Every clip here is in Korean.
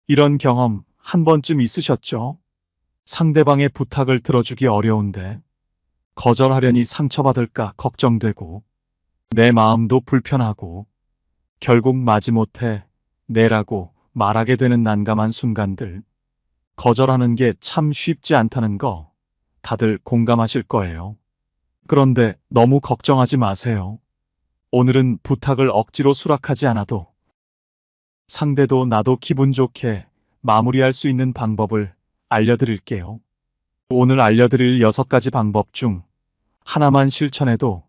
이런 경험 한 번쯤 있으셨죠? 상대방의 부탁을 들어주기 어려운데 거절하려니 상처받을까 걱정되고 내 마음도 불편하고 결국 마지못해 내라고 말하게 되는 난감한 순간들. 거절하는 게 참 쉽지 않다는 거 다들 공감하실 거예요. 그런데 너무 걱정하지 마세요. 오늘은 부탁을 억지로 수락하지 않아도 상대도 나도 기분 좋게 마무리할 수 있는 방법을 알려드릴게요. 오늘 알려드릴 6가지 방법 중 하나만 실천해도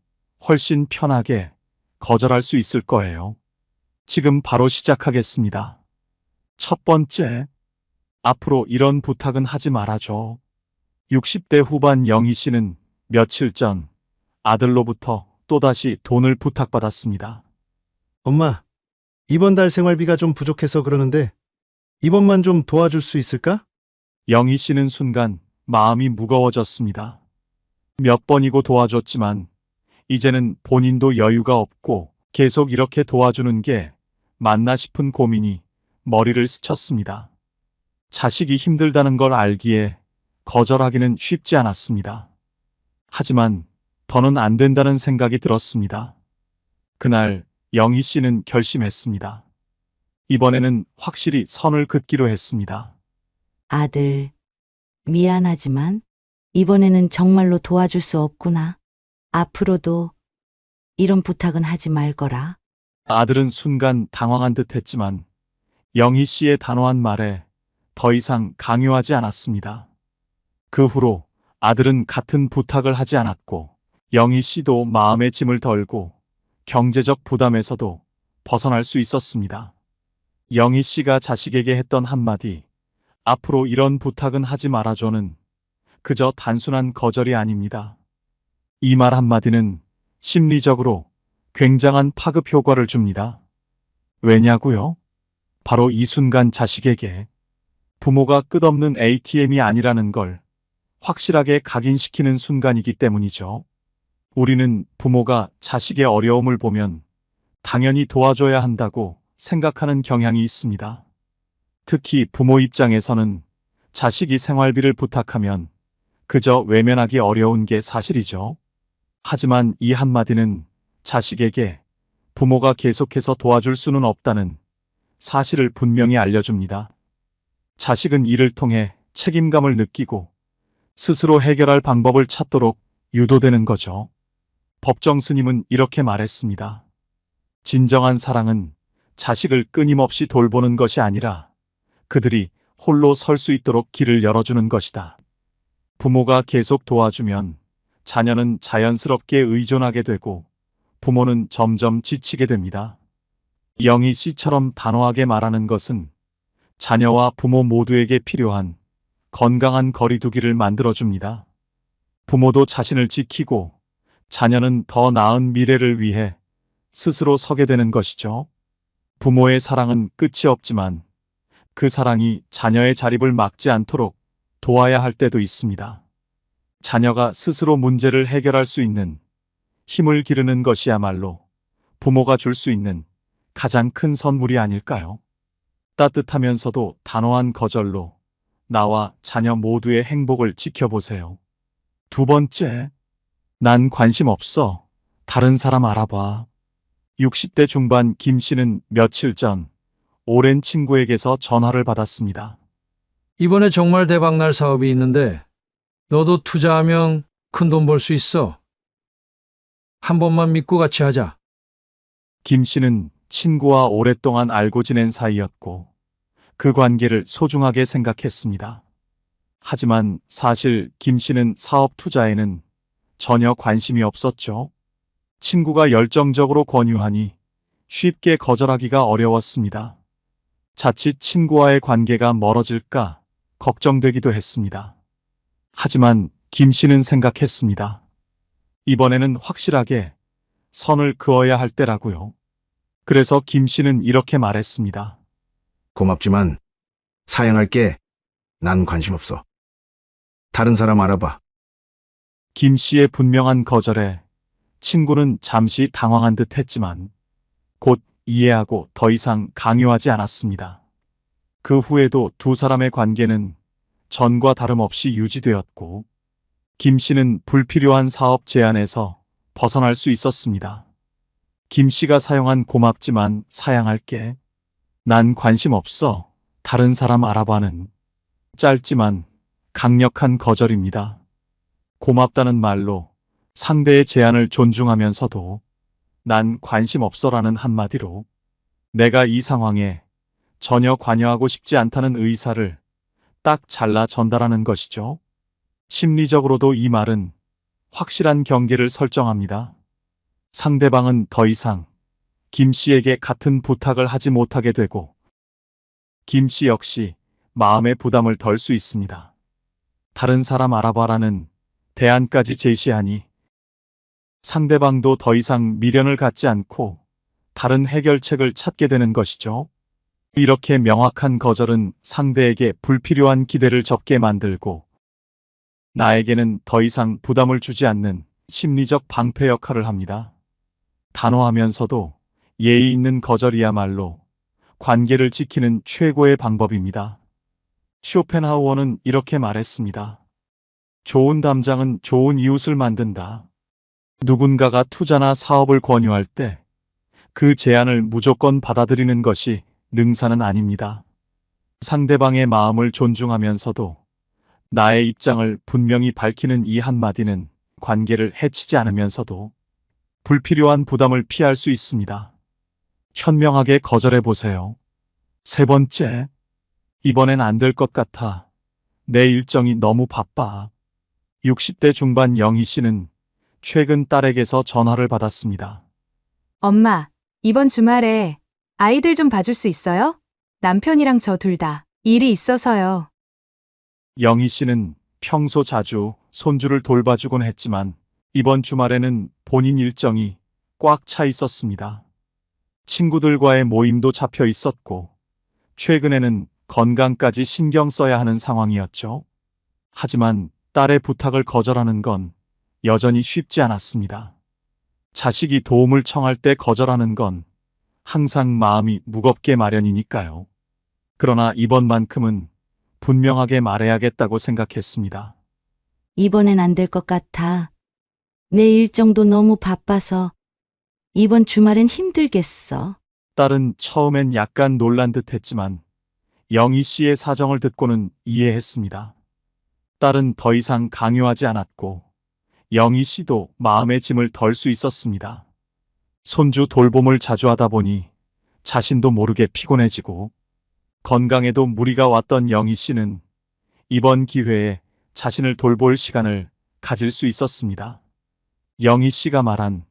훨씬 편하게 거절할 수 있을 거예요. 지금 바로 시작하겠습니다. 첫 번째, 앞으로 이런 부탁은 하지 말아줘. 60대 후반 영희 씨는 며칠 전 아들로부터 또다시 돈을 부탁받았습니다. 엄마, 이번 달 생활비가 좀 부족해서 그러는데 이번만 좀 도와줄 수 있을까? 영희 씨는 순간 마음이 무거워졌습니다. 몇 번이고 도와줬지만 이제는 본인도 여유가 없고 계속 이렇게 도와주는 게 맞나 싶은 고민이 머리를 스쳤습니다. 자식이 힘들다는 걸 알기에 거절하기는 쉽지 않았습니다. 하지만 더는 안 된다는 생각이 들었습니다. 그날 영희 씨는 결심했습니다. 이번에는 확실히 선을 긋기로 했습니다. 아들, 미안하지만 이번에는 정말로 도와줄 수 없구나. 앞으로도 이런 부탁은 하지 말거라. 아들은 순간 당황한 듯 했지만 영희 씨의 단호한 말에 더 이상 강요하지 않았습니다. 그 후로 아들은 같은 부탁을 하지 않았고 영희 씨도 마음의 짐을 덜고 경제적 부담에서도 벗어날 수 있었습니다. 영희 씨가 자식에게 했던 한마디, 앞으로 이런 부탁은 하지 말아줘는 그저 단순한 거절이 아닙니다. 이 말 한마디는 심리적으로 굉장한 파급 효과를 줍니다. 왜냐고요? 바로 이 순간 자식에게 부모가 끝없는 ATM이 아니라는 걸 확실하게 각인시키는 순간이기 때문이죠. 우리는 부모가 자식의 어려움을 보면 당연히 도와줘야 한다고 생각하는 경향이 있습니다. 특히 부모 입장에서는 자식이 생활비를 부탁하면 그저 외면하기 어려운 게 사실이죠. 하지만 이 한마디는 자식에게 부모가 계속해서 도와줄 수는 없다는 사실을 분명히 알려줍니다. 자식은 이를 통해 책임감을 느끼고 스스로 해결할 방법을 찾도록 유도되는 거죠. 법정 스님은 이렇게 말했습니다. 진정한 사랑은 자식을 끊임없이 돌보는 것이 아니라 그들이 홀로 설 수 있도록 길을 열어주는 것이다. 부모가 계속 도와주면 자녀는 자연스럽게 의존하게 되고 부모는 점점 지치게 됩니다. 영희 씨처럼 단호하게 말하는 것은 자녀와 부모 모두에게 필요한 건강한 거리두기를 만들어줍니다. 부모도 자신을 지키고 자녀는 더 나은 미래를 위해 스스로 서게 되는 것이죠. 부모의 사랑은 끝이 없지만 그 사랑이 자녀의 자립을 막지 않도록 도와야 할 때도 있습니다. 자녀가 스스로 문제를 해결할 수 있는 힘을 기르는 것이야말로 부모가 줄 수 있는 가장 큰 선물이 아닐까요? 따뜻하면서도 단호한 거절로 나와 자녀 모두의 행복을 지켜보세요. 두 번째, 난 관심 없어. 다른 사람 알아봐. 60대 중반 김 씨는 며칠 전 오랜 친구에게서 전화를 받았습니다. 이번에 정말 대박날 사업이 있는데 너도 투자하면 큰 돈 벌 수 있어. 한 번만 믿고 같이 하자. 김 씨는 친구와 오랫동안 알고 지낸 사이였고 그 관계를 소중하게 생각했습니다. 하지만 사실 김 씨는 사업 투자에는 전혀 관심이 없었죠. 친구가 열정적으로 권유하니 쉽게 거절하기가 어려웠습니다. 자칫 친구와의 관계가 멀어질까 걱정되기도 했습니다. 하지만 김 씨는 생각했습니다. 이번에는 확실하게 선을 그어야 할 때라고요. 그래서 김 씨는 이렇게 말했습니다. 고맙지만 사양할게. 난 관심 없어. 다른 사람 알아봐. 김 씨의 분명한 거절에 친구는 잠시 당황한 듯 했지만 곧 이해하고 더 이상 강요하지 않았습니다. 그 후에도 두 사람의 관계는 전과 다름없이 유지되었고, 김 씨는 불필요한 사업 제안에서 벗어날 수 있었습니다. 김 씨가 사용한 고맙지만 사양할게. 난 관심 없어. 다른 사람 알아봐는 짧지만 강력한 거절입니다. 고맙다는 말로 상대의 제안을 존중하면서도 난 관심 없어라는 한마디로 내가 이 상황에 전혀 관여하고 싶지 않다는 의사를 딱 잘라 전달하는 것이죠. 심리적으로도 이 말은 확실한 경계를 설정합니다. 상대방은 더 이상 김 씨에게 같은 부탁을 하지 못하게 되고 김 씨 역시 마음의 부담을 덜 수 있습니다. 다른 사람 알아봐라는 대안까지 제시하니 상대방도 더 이상 미련을 갖지 않고 다른 해결책을 찾게 되는 것이죠. 이렇게 명확한 거절은 상대에게 불필요한 기대를 접게 만들고 나에게는 더 이상 부담을 주지 않는 심리적 방패 역할을 합니다. 단호하면서도 예의 있는 거절이야말로 관계를 지키는 최고의 방법입니다. 쇼펜하우어는 이렇게 말했습니다. 좋은 담장은 좋은 이웃을 만든다. 누군가가 투자나 사업을 권유할 때 그 제안을 무조건 받아들이는 것이 능사는 아닙니다. 상대방의 마음을 존중하면서도 나의 입장을 분명히 밝히는 이 한마디는 관계를 해치지 않으면서도 불필요한 부담을 피할 수 있습니다. 현명하게 거절해 보세요. 세 번째, 이번엔 안 될 것 같아. 내 일정이 너무 바빠. 60대 중반 영희 씨는 최근 딸에게서 전화를 받았습니다. 엄마, 이번 주말에 아이들 좀 봐줄 수 있어요? 남편이랑 저 둘 다 일이 있어서요. 영희 씨는 평소 자주 손주를 돌봐주곤 했지만 이번 주말에는 본인 일정이 꽉 차 있었습니다. 친구들과의 모임도 잡혀 있었고 최근에는 건강까지 신경 써야 하는 상황이었죠. 하지만 딸의 부탁을 거절하는 건 여전히 쉽지 않았습니다. 자식이 도움을 청할 때 거절하는 건 항상 마음이 무겁게 마련이니까요. 그러나 이번만큼은 분명하게 말해야겠다고 생각했습니다. 이번엔 안 될 것 같아. 내 일정도 너무 바빠서 이번 주말엔 힘들겠어. 딸은 처음엔 약간 놀란 듯 했지만 영희 씨의 사정을 듣고는 이해했습니다. 딸은 더 이상 강요하지 않았고 영희 씨도 마음의 짐을 덜 수 있었습니다. 손주 돌봄을 자주 하다 보니 자신도 모르게 피곤해지고 건강에도 무리가 왔던 영희 씨는 이번 기회에 자신을 돌볼 시간을 가질 수 있었습니다. 영희 씨가 말한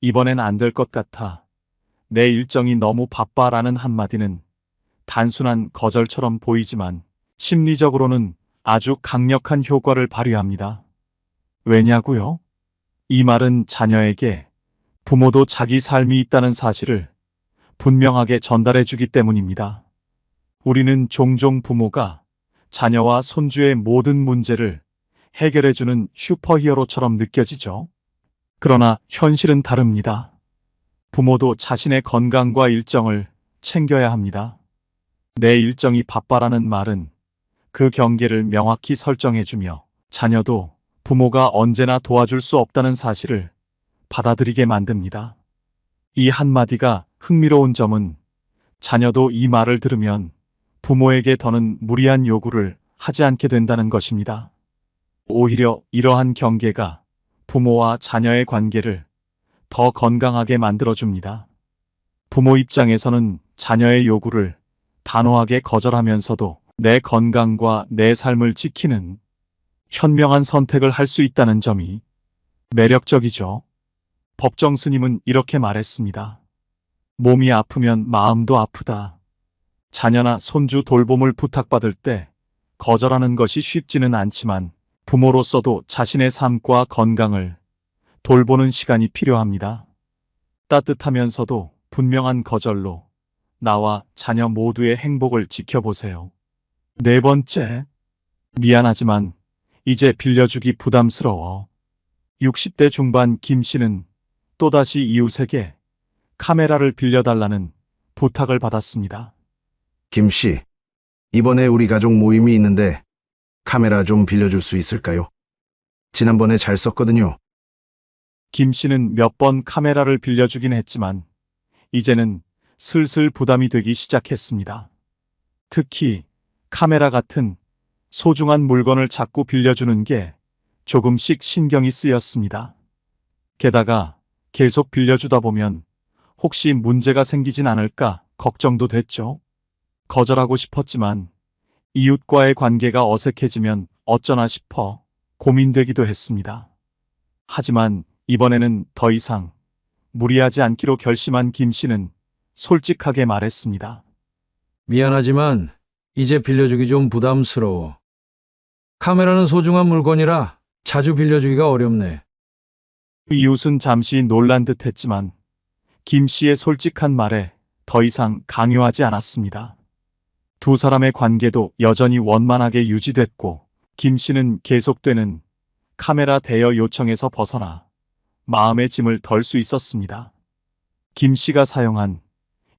이번엔 안 될 것 같아. 내 일정이 너무 바빠라는 한마디는 단순한 거절처럼 보이지만 심리적으로는 아주 강력한 효과를 발휘합니다. 왜냐고요? 이 말은 자녀에게 부모도 자기 삶이 있다는 사실을 분명하게 전달해 주기 때문입니다. 우리는 종종 부모가 자녀와 손주의 모든 문제를 해결해 주는 슈퍼히어로처럼 느껴지죠. 그러나 현실은 다릅니다. 부모도 자신의 건강과 일정을 챙겨야 합니다. 내 일정이 바빠라는 말은 그 경계를 명확히 설정해주며 자녀도 부모가 언제나 도와줄 수 없다는 사실을 받아들이게 만듭니다. 이 한마디가 흥미로운 점은 자녀도 이 말을 들으면 부모에게 더는 무리한 요구를 하지 않게 된다는 것입니다. 오히려 이러한 경계가 부모와 자녀의 관계를 더 건강하게 만들어줍니다. 부모 입장에서는 자녀의 요구를 단호하게 거절하면서도 내 건강과 내 삶을 지키는 현명한 선택을 할 수 있다는 점이 매력적이죠. 법정 스님은 이렇게 말했습니다. 몸이 아프면 마음도 아프다. 자녀나 손주 돌봄을 부탁받을 때 거절하는 것이 쉽지는 않지만 부모로서도 자신의 삶과 건강을 돌보는 시간이 필요합니다. 따뜻하면서도 분명한 거절로 나와 자녀 모두의 행복을 지켜보세요. 네 번째, 미안하지만 이제 빌려주기 부담스러워. 60대 중반 김 씨는 또다시 이웃에게 카메라를 빌려달라는 부탁을 받았습니다. 김 씨, 이번에 우리 가족 모임이 있는데 카메라 좀 빌려줄 수 있을까요? 지난번에 잘 썼거든요. 김 씨는 몇 번 카메라를 빌려주긴 했지만 이제는 슬슬 부담이 되기 시작했습니다. 특히 카메라 같은 소중한 물건을 자꾸 빌려주는 게 조금씩 신경이 쓰였습니다. 게다가 계속 빌려주다 보면 혹시 문제가 생기진 않을까 걱정도 됐죠. 거절하고 싶었지만 이웃과의 관계가 어색해지면 어쩌나 싶어 고민되기도 했습니다. 하지만 이번에는 더 이상 무리하지 않기로 결심한 김 씨는 솔직하게 말했습니다. 미안하지만 이제 빌려주기 좀 부담스러워. 카메라는 소중한 물건이라 자주 빌려주기가 어렵네. 이웃은 잠시 놀란 듯 했지만 김 씨의 솔직한 말에 더 이상 강요하지 않았습니다. 두 사람의 관계도 여전히 원만하게 유지됐고 김 씨는 계속되는 카메라 대여 요청에서 벗어나 마음의 짐을 덜 수 있었습니다. 김 씨가 사용한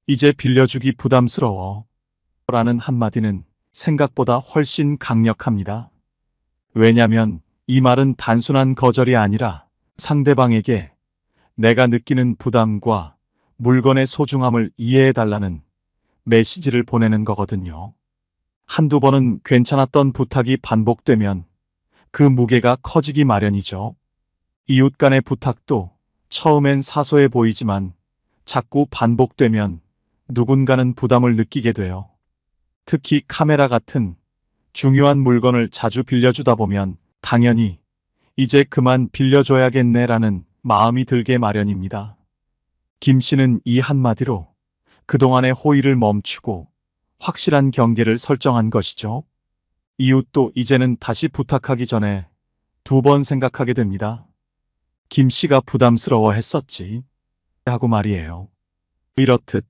이제 빌려주기 부담스러워 라는 한마디는 생각보다 훨씬 강력합니다. 왜냐면 이 말은 단순한 거절이 아니라 상대방에게 내가 느끼는 부담과 물건의 소중함을 이해해달라는 메시지를 보내는 거거든요. 한두 번은 괜찮았던 부탁이 반복되면 그 무게가 커지기 마련이죠. 이웃 간의 부탁도 처음엔 사소해 보이지만 자꾸 반복되면 누군가는 부담을 느끼게 돼요. 특히 카메라 같은 중요한 물건을 자주 빌려주다 보면 당연히 이제 그만 빌려줘야겠네라는 마음이 들게 마련입니다. 김 씨는 이 한마디로 그동안의 호의를 멈추고 확실한 경계를 설정한 것이죠. 이웃도 이제는 다시 부탁하기 전에 두 번 생각하게 됩니다. 김 씨가 부담스러워 했었지 하고 말이에요. 이렇듯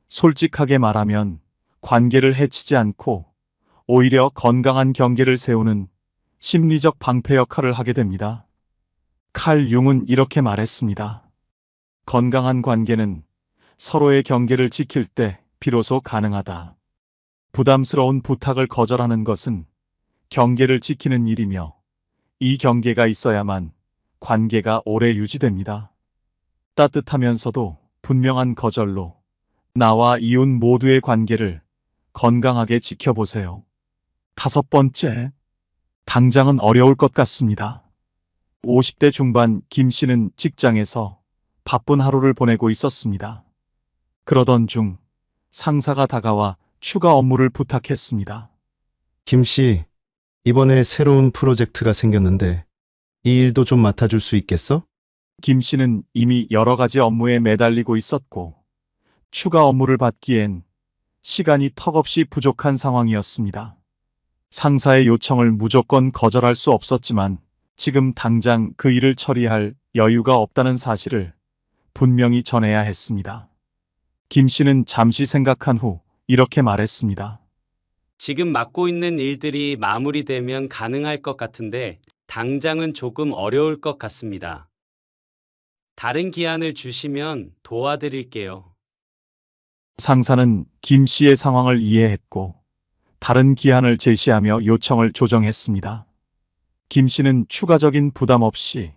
솔직하게 말하면 관계를 해치지 않고 오히려 건강한 경계를 세우는 심리적 방패 역할을 하게 됩니다. 칼 융은 이렇게 말했습니다. 건강한 관계는 서로의 경계를 지킬 때 비로소 가능하다. 부담스러운 부탁을 거절하는 것은 경계를 지키는 일이며 이 경계가 있어야만 관계가 오래 유지됩니다. 따뜻하면서도 분명한 거절로 나와 이웃 모두의 관계를 건강하게 지켜보세요. 5번째, 당장은 어려울 것 같습니다. 50대 중반 김 씨는 직장에서 바쁜 하루를 보내고 있었습니다. 그러던 중 상사가 다가와 추가 업무를 부탁했습니다. 김 씨, 이번에 새로운 프로젝트가 생겼는데 이 일도 좀 맡아줄 수 있겠어? 김 씨는 이미 여러 가지 업무에 매달리고 있었고 추가 업무를 받기엔 시간이 턱없이 부족한 상황이었습니다. 상사의 요청을 무조건 거절할 수 없었지만 지금 당장 그 일을 처리할 여유가 없다는 사실을 분명히 전해야 했습니다. 김 씨는 잠시 생각한 후 이렇게 말했습니다. 지금 맡고 있는 일들이 마무리되면 가능할 것 같은데 당장은 조금 어려울 것 같습니다. 다른 기한을 주시면 도와드릴게요. 상사는 김 씨의 상황을 이해했고 다른 기한을 제시하며 요청을 조정했습니다. 김 씨는 추가적인 부담 없이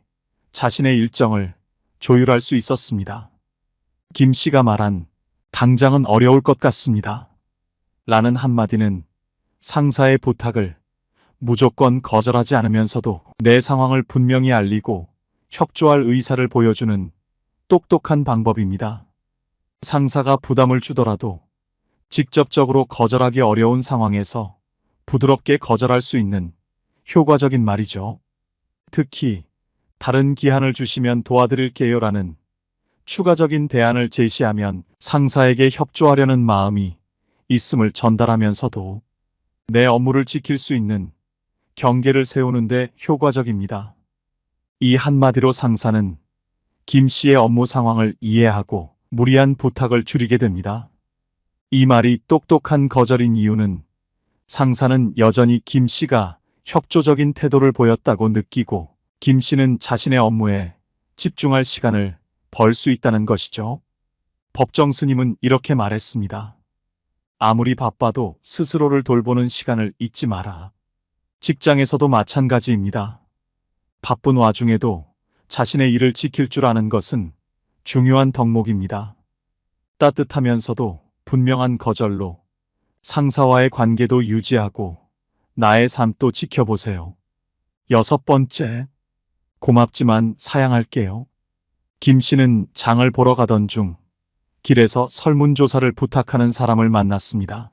자신의 일정을 조율할 수 있었습니다. 김 씨가 말한 당장은 어려울 것 같습니다. 라는 한마디는 상사의 부탁을 무조건 거절하지 않으면서도 내 상황을 분명히 알리고 협조할 의사를 보여주는 똑똑한 방법입니다. 상사가 부담을 주더라도 직접적으로 거절하기 어려운 상황에서 부드럽게 거절할 수 있는 효과적인 말이죠. 특히 다른 기한을 주시면 도와드릴게요라는 추가적인 대안을 제시하면 상사에게 협조하려는 마음이 있음을 전달하면서도 내 업무를 지킬 수 있는 경계를 세우는데 효과적입니다. 이 한마디로 상사는 김 씨의 업무 상황을 이해하고 무리한 부탁을 줄이게 됩니다. 이 말이 똑똑한 거절인 이유는 상사는 여전히 김 씨가 협조적인 태도를 보였다고 느끼고 김 씨는 자신의 업무에 집중할 시간을 벌 수 있다는 것이죠. 법정 스님은 이렇게 말했습니다. 아무리 바빠도 스스로를 돌보는 시간을 잊지 마라. 직장에서도 마찬가지입니다. 바쁜 와중에도 자신의 일을 지킬 줄 아는 것은 중요한 덕목입니다. 따뜻하면서도 분명한 거절로 상사와의 관계도 유지하고 나의 삶도 지켜보세요. 6번째, 고맙지만 사양할게요. 김 씨는 장을 보러 가던 중 길에서 설문조사를 부탁하는 사람을 만났습니다.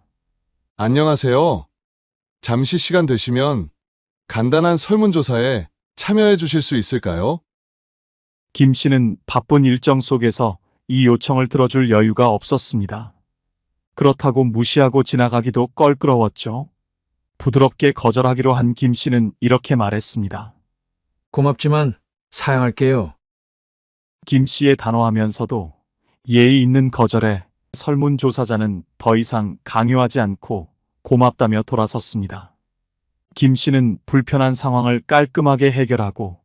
안녕하세요. 잠시 시간 되시면 간단한 설문조사에 참여해 주실 수 있을까요? 김 씨는 바쁜 일정 속에서 이 요청을 들어줄 여유가 없었습니다. 그렇다고 무시하고 지나가기도 껄끄러웠죠. 부드럽게 거절하기로 한 김 씨는 이렇게 말했습니다. 고맙지만 사양할게요. 김 씨의 단호하면서도 예의 있는 거절에 설문조사자는 더 이상 강요하지 않고 고맙다며 돌아섰습니다. 김 씨는 불편한 상황을 깔끔하게 해결하고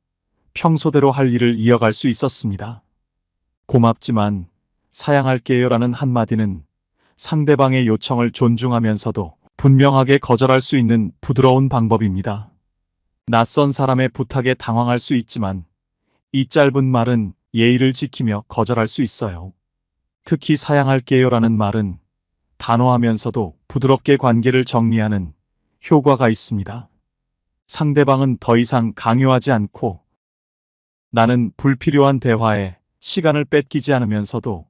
평소대로 할 일을 이어갈 수 있었습니다. 고맙지만 사양할게요라는 한마디는 상대방의 요청을 존중하면서도 분명하게 거절할 수 있는 부드러운 방법입니다. 낯선 사람의 부탁에 당황할 수 있지만 이 짧은 말은 예의를 지키며 거절할 수 있어요. 특히 사양할게요라는 말은 단호하면서도 부드럽게 관계를 정리하는 효과가 있습니다. 상대방은 더 이상 강요하지 않고 나는 불필요한 대화에 시간을 뺏기지 않으면서도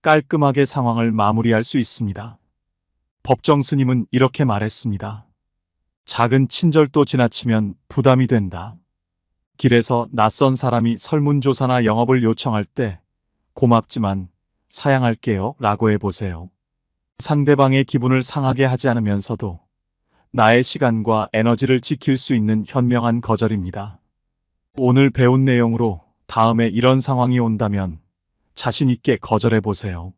깔끔하게 상황을 마무리할 수 있습니다. 법정 스님은 이렇게 말했습니다. 작은 친절도 지나치면 부담이 된다. 길에서 낯선 사람이 설문조사나 영업을 요청할 때 고맙지만 사양할게요 라고 해보세요. 상대방의 기분을 상하게 하지 않으면서도 나의 시간과 에너지를 지킬 수 있는 현명한 거절입니다. 오늘 배운 내용으로 다음에 이런 상황이 온다면 자신 있게 거절해 보세요.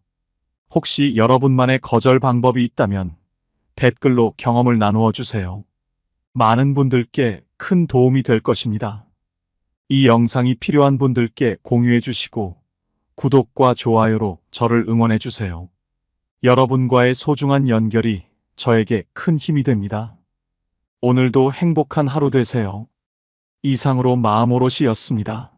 혹시 여러분만의 거절 방법이 있다면 댓글로 경험을 나누어 주세요. 많은 분들께 큰 도움이 될 것입니다. 이 영상이 필요한 분들께 공유해 주시고 구독과 좋아요로 저를 응원해 주세요. 여러분과의 소중한 연결이 저에게 큰 힘이 됩니다. 오늘도 행복한 하루 되세요. 이상으로 마음오롯이었습니다.